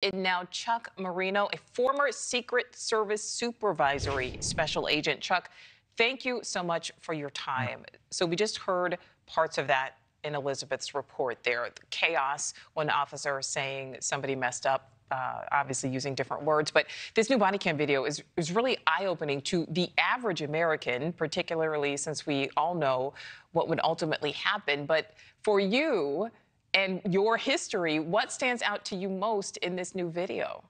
And now Chuck Marino, a former Secret Service supervisory special agent. Chuck, thank you so much for your time. So we just heard parts of that in Elizabeth's report there. The chaos, one officer saying somebody messed up, obviously using different words. But this new body cam video is really eye-opening to the average American, particularly since we all know what would ultimately happen. But for you and your history, what stands out to you most in this new video?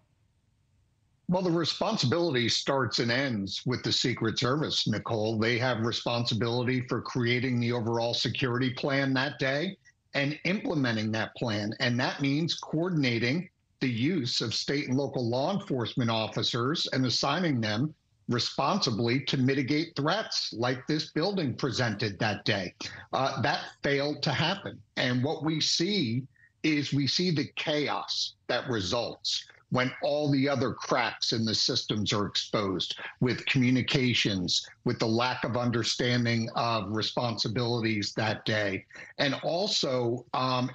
Well, the responsibility starts and ends with the Secret Service, Nichole. They have responsibility for creating the overall security plan that day and implementing that plan. And that means coordinating the use of state and local law enforcement officers and assigning them responsibly to mitigate threats like this building presented that day. That failed to happen. And what we see is the chaos that results when all the other cracks in the systems are exposed, with communications, with the lack of understanding of responsibilities that day, and also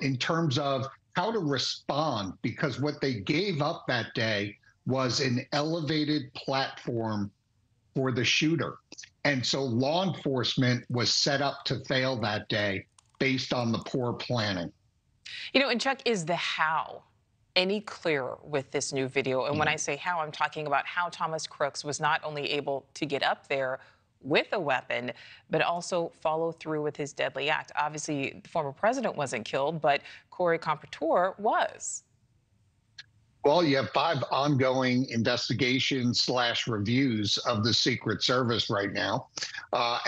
in terms of how to respond, because what they gave up that day was an elevated platform for the shooter. And so law enforcement was set up to fail that day based on the poor planning. You know, and Chuck, is the how any clearer with this new video? And when I say how, I'm talking about how Thomas Crooks was not only able to get up there with a weapon, but also follow through with his deadly act. Obviously, the former president wasn't killed, but Corey Competeur was. Well, you have 5 ongoing investigations / reviews of the Secret Service right now.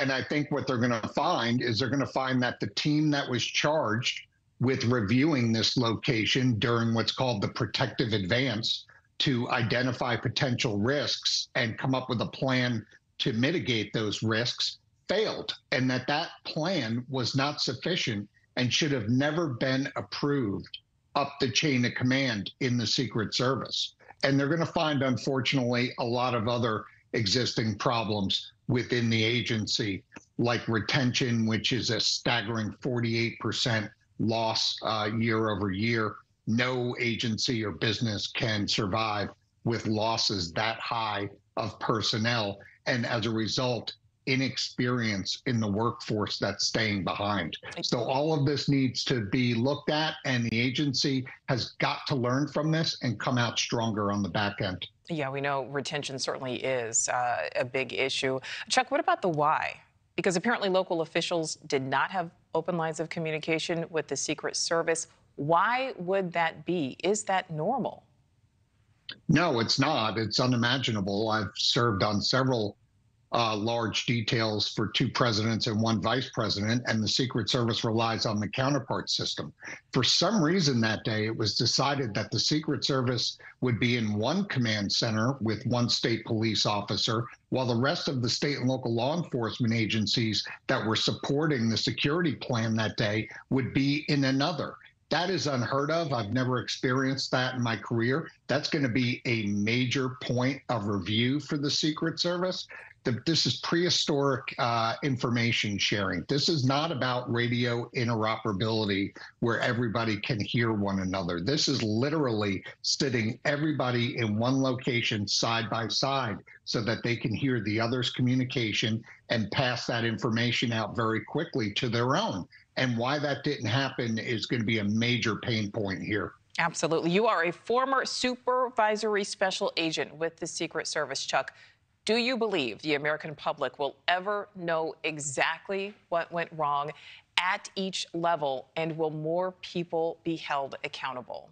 And I think what they're going to find is that the team that was charged with reviewing this location during what's called the protective advance to identify potential risks and come up with a plan to mitigate those risks failed, and that plan was not sufficient and should have never been approved up the chain of command in the Secret Service. And they're going to find, unfortunately, a lot of other existing problems within the agency, like retention, which is a staggering 48% loss year over year. No agency or business can survive with losses that high of personnel, and as a result, inexperience in the workforce that's staying behind. So all of this needs to be looked at, and the agency has got to learn from this and come out stronger on the back end. Yeah, we know retention certainly is a big issue. Chuck, what about the why? Because apparently local officials did not have open lines of communication with the Secret Service. Why would that be? Is that normal? No, it's not. It's unimaginable. I've served on several large details for 2 presidents and 1 vice president, and the Secret Service relies on the counterpart system. For some reason that day, it was decided that the Secret Service would be in 1 command center with 1 state police officer, while the rest of the state and local law enforcement agencies that were supporting the security plan that day would be in another. That is unheard of. I've never experienced that in my career. That's going to be a major point of review for the Secret Service. This is prehistoric information sharing. This is not about radio interoperability where everybody can hear one another. This is literally sitting everybody in 1 location side by side so that they can hear the other's communication and pass that information out very quickly to their own. And why that didn't happen is going to be a major pain point here. Absolutely. You are a former supervisory special agent with the Secret Service, Chuck. Do you believe the American public will ever know exactly what went wrong at each level, and will more people be held accountable?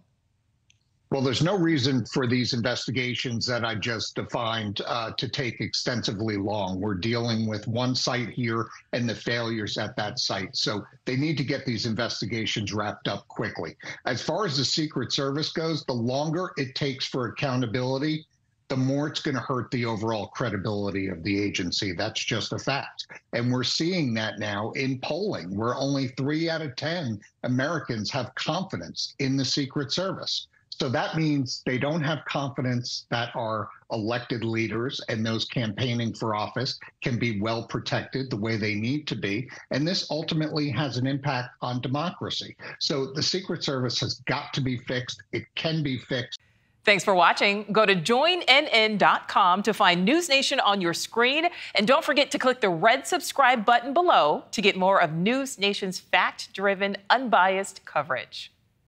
Well, there's no reason for these investigations that I just defined to take extensively long. We're dealing with 1 site here and the failures at that site. So they need to get these investigations wrapped up quickly. As far as the Secret Service goes, the longer it takes for accountability, the more it's going to hurt the overall credibility of the agency. That's just a fact. And we're seeing that now in polling, where only 3 out of 10 Americans have confidence in the Secret Service. So that means they don't have confidence that our elected leaders and those campaigning for office can be well protected the way they need to be. And this ultimately has an impact on democracy. So the Secret Service has got to be fixed. It can be fixed. Thanks for watching. Go to joinnn.com to find News Nation on your screen. And don't forget to click the red subscribe button below to get more of News Nation's fact-driven, unbiased coverage.